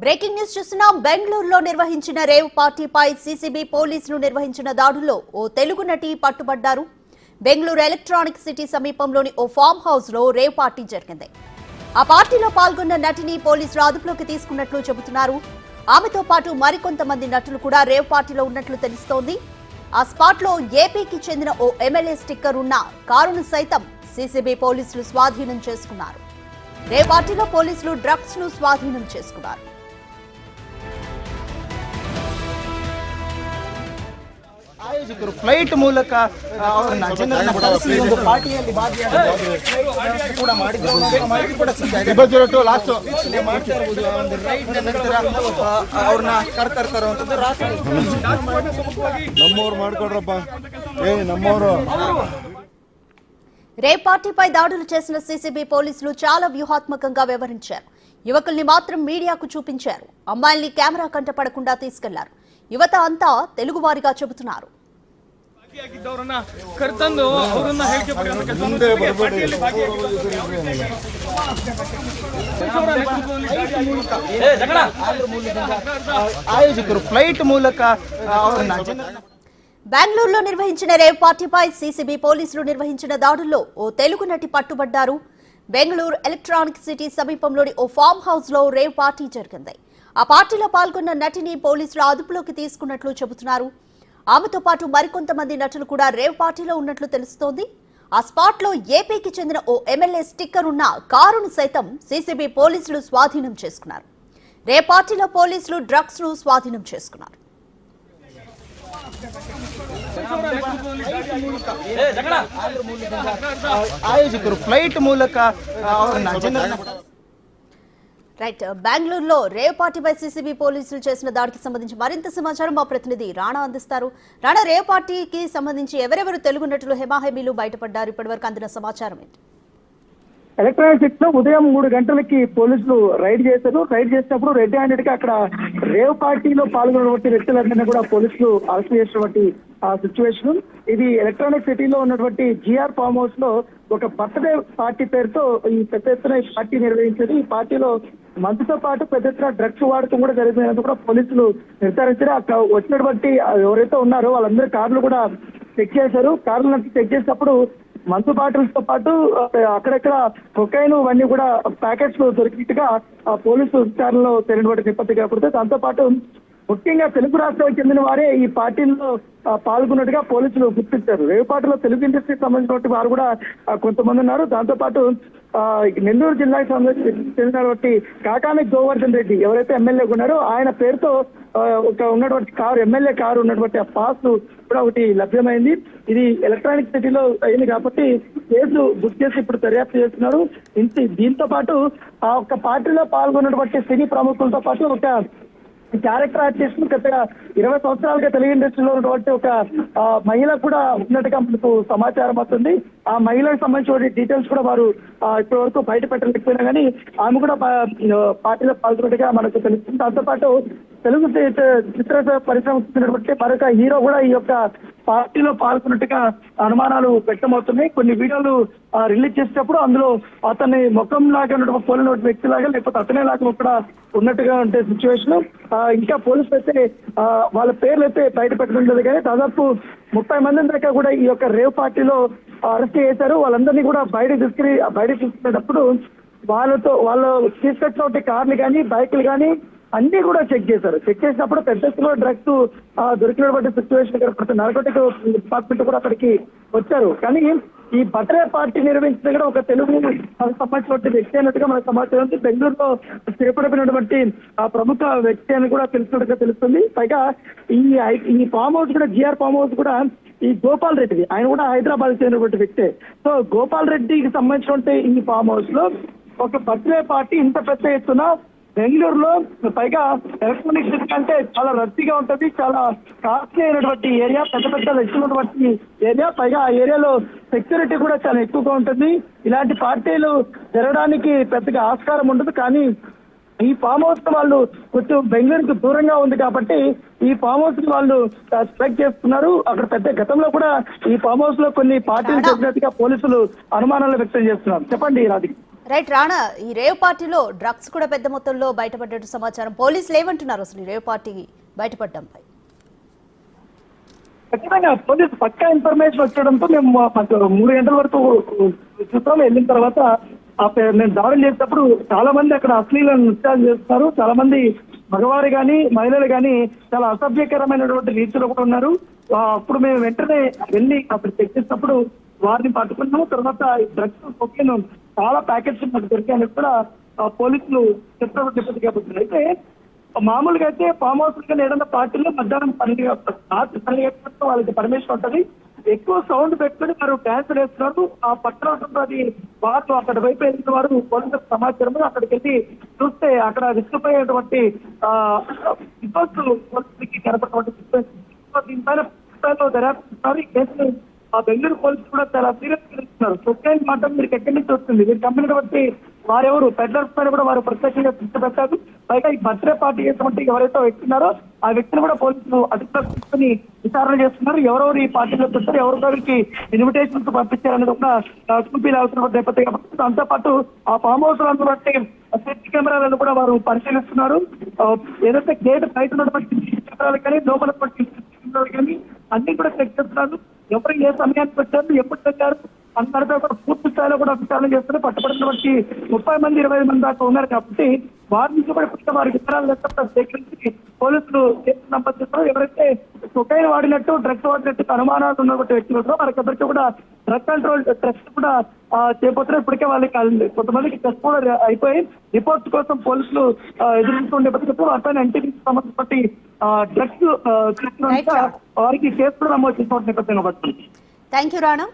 Breaking news చూస్తున్నాం. బెంగళూరులో నిర్వహించిన రేవ్ పార్టీపై సీసీబీ పోలీసులు నిర్వహించిన దాడుల్లో ఓ తెలుగు నటి పట్టుబడ్డారు. బెంగళూరు ఎలక్ట్రానిక్ సిటీ సమీపంలోని ఓ ఫామ్ హౌస్ లో రేవ్ పార్టీ జరిగింది. ఆ పార్టీలో పాల్గొన్న నటిని పోలీసులు అదుపులోకి తీసుకున్నట్లు చెబుతున్నారు. ఆమెతో పాటు మరికొంతమంది నటులు కూడా రేవ్ పార్టీలో ఉన్నట్లు తెలుస్తోంది. ఆ స్పాట్ లో ఏపీకి చెందిన ఓ ఎమ్మెల్యే స్టిక్కర్ ఉన్న కారును సైతం సీసీబీ పోలీసులు స్వాధీనం చేసుకున్నారు. రేవ్ పార్టీలో పోలీసులు డ్రగ్స్ ను స్వాధీనం చేసుకున్నారు. ಆಯೋಜಕರು ಫ್ಲೈಟ್ ಮೂಲಕ ಅವ್ರನ್ನ ಜನರನ್ನ ಕಳಿಸಿ ಒಂದು ಪಾರ್ಟಿಯಲ್ಲಿ ಭಾಗಿಯಾಗಿ ಕೂಡ ಮಾಡಿದ್ರು ಮಾಡ್ತಾ ಇರ್ಬೋದು. ಒಂದು ರೈಡ್ ನಂತರ ಅವ್ರನ್ನ ಕರ್ತರುವಂಥದ್ದು ರಾತ್ರಿ ನಮ್ಮವ್ರು ಮಾಡ್ಕೊಡ್ರಪ್ಪ ನಮ್ಮವರು. రేవ్ పార్టీపై దాడులు చేసిన సీసీబీ పోలీసులు చాలా వ్యూహాత్మకంగా వ్యవహరించారు. యువకుల్ని మాత్రం మీడియాకు చూపించారు. అమ్మాయిల్ని కెమెరా కంట పడకుండా తీసుకెళ్లారు. యువత అంతా తెలుగువారిగా చెబుతున్నారు. ಆಯೋಜಕರು ಫ್ಲೈಟ್ ಮೂಲಕ బెంగళూరులో నిర్వహించిన రేవ్ పార్టీపై సీసీబీ పోలీసులు నిర్వహించిన దాడుల్లో ఓ తెలుగు నటి పట్టుబడ్డారు. బెంగళూరు ఎలక్ట్రానిక్ సిటీ సమీపంలోని ఓ ఫామ్ హౌస్ లో రేవ్ పార్టీ జరిగింది. ఆ పార్టీలో పాల్గొన్న నటిని పోలీసులు అదుపులోకి తీసుకున్నట్లు చెబుతున్నారు. ఆమెతో పాటు మరికొంతమంది నటులు కూడా రేవ్ పార్టీలో ఉన్నట్లు తెలుస్తోంది. ఆ స్పాట్ లో ఏపీకి చెందిన ఓ ఎమ్మెల్యే స్టిక్కర్ ఉన్న కారును సైతం సీసీబీ పోలీసులు స్వాధీనం చేసుకున్నారు. రేవ్ పార్టీలో పోలీసులు డ్రగ్స్ ను స్వాధీనం చేసుకున్నారు. ಆಯೋಜಕರು ಫ್ಲೈಟ್ ಮೂಲಕ ಅವ್ರನ್ನ ಜನರನ್ನ రైట్, బెంగళూరులో రేవ్ పార్టీపై సీసీబీ పోలీసులు చేసిన దాడికి సంబంధించి మరింత సమాచారం మా ప్రతినిధి రాణా అందిస్తారు. రాణా, రేవ్ పార్టీకి సంబంధించి ఎవరెవరు తెలుగు నటులు హెమాహెమీలు బయటపడ్డారు? ఇప్పటివరకు అందిన సమాచారం ఏంటి? ఎలక్ట్రానిక్ సిటీ లో ఉదయం 3 గంటలకి పోలీసులు రైడ్ చేశారు. రైడ్ చేసినప్పుడు రెడ్ హ్యాండెడ్ గా అక్కడ రేవ్ పార్టీలో పాల్గొన్నటువంటి వ్యక్తులందరినీ కూడా పోలీసులు అరెస్ట్ చేసినటువంటి సిచ్యువేషన్ ఇది. ఎలక్ట్రానిక్ సిటీలో ఉన్నటువంటి జిఆర్ ఫామ్ హౌస్ లో ఒక బర్త్డే పార్టీ పేరుతో ఈ పెద్ద ఎత్తున ఈ పార్టీ నిర్వహించారు. ఈ పార్టీలో మందుతో పాటు పెద్ద ఎత్తున డ్రగ్స్ వాడకం కూడా జరిగినట్టు కూడా పోలీసులు నిర్ధారించారు. అక్కడ వచ్చినటువంటి ఎవరైతే ఉన్నారో వాళ్ళందరూ కార్లు కూడా చెక్ చేశారు. కార్లను చెక్ చేసినప్పుడు మందు బాటిల్స్ తో పాటు అక్కడెక్కడ కొకైన్ ఇవన్నీ కూడా ప్యాకెట్స్ దొరికినట్టుగా పోలీసు విచారణలో తెలియనటువంటి నేపథ్యం కాకపోతే దాంతో పాటు ముఖ్యంగా తెలుగు రాష్ట్రాలకు చెందిన వారే ఈ పార్టీల్లో పాల్గొన్నట్టుగా పోలీసులు గుర్తించారు. రేవు పార్టీలో తెలుగు ఇండస్ట్రీకి సంబంధించిన వారు కూడా కొంతమంది ఉన్నారు. దాంతో పాటు నెల్లూరు జిల్లాకి చెందినటువంటి కాకాని గోవర్ధన్ రెడ్డి ఎవరైతే ఎమ్మెల్యే ఉన్నారో ఆయన పేరుతో ఒక ఉన్నటువంటి కారు, ఎమ్మెల్యే కారు ఉన్నటువంటి ఆ పాస్ కూడా ఒకటి లభ్యమైంది. ఇది ఎలక్ట్రానిక్ సిటీలో అయింది కాబట్టి కేసు బుక్ చేసి ఇప్పుడు దర్యాప్తు చేస్తున్నారు. దీంతో పాటు ఆ ఒక్క పార్టీలో పాల్గొన్నటువంటి సినీ ప్రముఖులతో పాటు ఒక క్యారెక్టర్ ఆర్టిస్ట్ గత 20 సంవత్సరాలుగా తెలుగు ఇండస్ట్రీలో ఉన్నటువంటి ఒక మహిళ కూడా ఉన్నట్టుగా మనకు సమాచారం వస్తుంది. ఆ మహిళకు సంబంధించిన డీటెయిల్స్ కూడా వారు ఇప్పటి వరకు బయట పెట్టలేకపోయినా కానీ ఆమె కూడా పార్టీలో పాల్గొన్నట్టుగా మనకు తెలుస్తుంది. దాంతో పాటు తెలుగు చిత్ర పరిశ్రమకు చెందినటువంటి మరొక హీరో కూడా ఈ యొక్క పార్టీలో పాల్గొన్నట్టుగా అనుమానాలు వ్యక్తమవుతున్నాయి. కొన్ని వీడియోలు రిలీజ్ చేసేటప్పుడు అందులో అతని ముఖం లాగా ఉన్నటువంటి పోలిన వ్యక్తి లాగా లేకపోతే అతనే లాగా కూడా ఉన్నట్టుగా ఉంటే సిచ్యువేషన్. ఇంకా పోలీసులు అయితే వాళ్ళ పేర్లు అయితే బయట పెట్టడం కానీ దాదాపు 30 మంది దాకా కూడా ఈ యొక్క రేవ్ పార్టీలో అరెస్ట్ చేశారు. వాళ్ళందరినీ కూడా బయట తీసుకునేటప్పుడు వాళ్ళు తీసుకొచ్చినటువంటి కార్లు కానీ బైకులు కానీ అన్ని కూడా చెక్ చేశారు. చెక్ చేసినప్పుడు పెద్ద ఎత్తులో డ్రగ్స్ దొరికినటువంటి సిచ్యువేషన్ ఇక్కడ నార్కోటిక్ డిపార్ట్మెంట్ కూడా అక్కడికి వచ్చారు. కానీ ఈ బర్త్డే పార్టీ నిర్వహించిన కూడా ఒక తెలుగు సంబంధించినటువంటి వ్యక్తి అన్నట్టుగా మనకు సమాచారం ఉంది. బెంగళూరులో స్థిరపడిపోయినటువంటి ఆ ప్రముఖ వ్యక్తి అని కూడా తెలిసినట్టుగా తెలుస్తుంది. పైగా ఈ ఫామ్ హౌస్ కూడా జిఆర్ ఫామ్ హౌస్ కూడా ఈ గోపాల్ రెడ్డిది, ఆయన కూడా హైదరాబాద్ చెందినటువంటి వ్యక్తే. సో గోపాల్ రెడ్డికి సంబంధించినటువంటి ఈ ఫామ్ హౌస్ లో ఒక బర్త్డే పార్టీ ఇంత పెద్ద ఎత్తున బెంగళూరులో, పైగా ఎలక్ట్రానిక్ సిటీ అంటే చాలా రద్దీగా ఉంటుంది, చాలా కాస్ట్లీ అయినటువంటి ఏరియా, పెద్ద పెద్ద వ్యక్తులు ఏరియా, పైగా ఆ ఏరియాలో సెక్యూరిటీ కూడా చాలా ఎక్కువగా ఉంటుంది. ఇలాంటి పార్టీలు జరగడానికి పెద్దగా ఆస్కారం ఉండదు. కానీ ఈ ఫామ్ హౌస్ వాళ్ళు కొంచెం బెంగళూరుకు దూరంగా ఉంది కాబట్టి ఈ ఫామ్ హౌస్ వాళ్ళు సస్పెక్ట్ చేస్తున్నారు. అక్కడ పెద్ద గతంలో కూడా ఈ ఫామ్ హౌస్ లో కొన్ని పార్టీలు జరిగినట్టుగా పోలీసులు అనుమానాలు వ్యక్తం చేస్తున్నారు. చెప్పండి రాధిక. రైట్ రాణా, ఈ రేవ్ పార్టీలో డ్రగ్స్ కూడా పెద్ద మొత్తంలో బయటపడ్డట్టు సమాచారం. పోలీసులు ఏమంటున్నారు అసలు ఈ రేవ్ పార్టీ బయటపడడంపై? ఖచ్చితంగా పోలీసు పక్కా ఇన్ఫర్మేషన్ వచ్చడంతో మేము 3 గంటల వరకు చూస్తాం. వెళ్ళిన తర్వాత నేను దాడులు చేసేటప్పుడు చాలా మంది అక్కడ అశ్లీల నృత్యాలు చేస్తున్నారు. చాలా మంది మగవారు కానీ మహిళలు కానీ చాలా అసభ్యకరమైనటువంటి రీతిలో కూడా ఉన్నారు. అప్పుడు మేము వెంటనే వెళ్ళి అక్కడ చెక్ చేసినప్పుడు వారిని పట్టుకున్నాము. తర్వాత డ్రగ్స్ కొకేన్ చాలా ప్యాకెట్స్ మాకు దొరికాయని కూడా పోలీసులు చెప్పబడుతుంది. అయితే మామూలుగా అయితే ఫామ్ హౌస్ కానీ ఏదైనా పార్టీలో మధ్యాహ్నం 12 వాళ్ళకి పర్మిషన్ ఉంటుంది. ఎక్కువ సౌండ్ పెట్టుకుని వారు డ్యాన్స్ వేస్తున్నారు. ఆ పట్టణంలో అది వారు అక్కడ వైపు వెళ్ళిన వారు పోలీసులకు సమాచారం అక్కడికి వెళ్ళి చూస్తే అక్కడ విసుకుపోయేటువంటి విపత్తులు పోలీసులకి కనపడినటువంటి దీనిపైన దర్యాప్తున్నారు. ఈ కేసుని బెంగళూరు పోలీసులు కూడా చాలా సీరియస్ గా తీసుకున్నారు. కొకైన్ మాట మీరు ఎక్కడి నుంచి వస్తుంది, మీరు కంపెనీ బట్టి వారెవరు పెడ్లర్స్ పైన కూడా వారు ప్రత్యేకంగా దృష్టి పెట్టారు. పైగా ఈ బర్త్డే పార్టీ చేసినటువంటి ఎవరైతే వ్యక్తున్నారో ఆ వ్యక్తిని కూడా పోలీసులు అదుపులోకి తీసుకుని విచారణ చేస్తున్నారు. ఎవరెవరు ఈ పార్టీలో చూస్తారు, ఎవరికి ఇన్విటేషన్స్ పంపించారనేది ఒక చూపీలు అవుతున్న నేపథ్యం కాబట్టి దాంతో పాటు ఆ ఫామ్ హౌస్ లో ఉన్నటువంటి సిసి కెమెరాలను కూడా వారు పరిశీలిస్తున్నారు. ఏదైతే గేట్ బయట ఉన్నటువంటి కెమెరాలు కానీ లోపల కానీ అన్ని కూడా చెక్ చేస్తున్నారు. ఎవరు ఏ సమయానికి వచ్చారు, ఎప్పుడు వచ్చారు అందరితో కూడా పూర్తి స్థాయిలో కూడా విచారణ చేస్తున్నారు. పట్టుబడినటువంటి 30 మంది 20 మంది దాకా ఉన్నారు కాబట్టి వారి నుంచి కూడా ఇప్పుడు వారి వివరాలు లేకుండా సేకరించి పోలీసులు కేసు నమోదు చేస్తారు. ఎవరైతే కొకైన్ వాడినట్టు డ్రగ్స్ వాడినట్టు అనుమానాలు ఉన్నటువంటి వ్యక్తులు ఉంటారో వారికి ఎవరికి కూడా డ్రగ్ కంట్రోల్ టెస్ట్ కూడా చేయబోతున్నారు. ఇప్పటికే వాళ్ళకి కొంతమందికి టెస్ట్ కూడా అయిపోయి రిపోర్ట్స్ కోసం పోలీసులు ఎదుర్కొండే నేపథ్యంలో వారిపైన ఎన్టీకి సంబంధించి డ్రగ్స్ వారికి కేసు కూడా నమోదు చేసిన నేపథ్యం కాబట్టి. Thank you Rana.